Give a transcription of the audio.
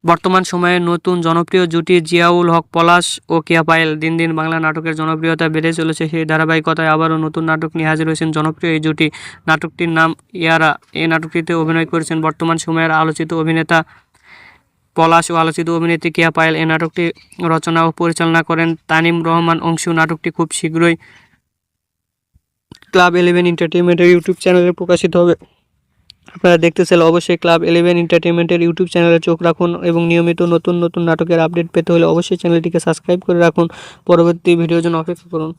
বর্তমান সময়ে নতুন জনপ্রিয় জুটি জিয়াউল হক পলাশ ও কেয়া পায়েল। দিন দিন বাংলা নাটকের জনপ্রিয়তা বেড়ে চলেছে, সেই ধারাবাহিকতায় আবারও নতুন নাটক নিয়ে হাজির হয়েছেন জনপ্রিয় এই জুটি। নাটকটির নাম ইয়ারা। এই নাটকটিতে অভিনয় করেছেন বর্তমান সময়ের আলোচিত অভিনেতা পলাশ ও আলোচিত অভিনেত্রী কেয়া পায়েল। এই নাটকটি রচনা ও পরিচালনা করেন তানিম রহমান অংশু। নাটকটি খুব শীঘ্রই ক্লাব 11 এন্টারটেইনমেন্টের ইউটিউব চ্যানেলে প্রকাশিত হবে। আপনারা দেখতে চাইলে অবশ্যই ক্লাব 11 এন্টারটেইনমেন্টের ইউটিউব চ্যানেলে চোখ রাখুন এবং নিয়মিত নতুন নতুন নাটকের আপডেট পেতে হলে অবশ্যই চ্যানেলটিকে সাবস্ক্রাইব করে রাখুন। পরবর্তী ভিডিওর জন্য অপেক্ষা করুন।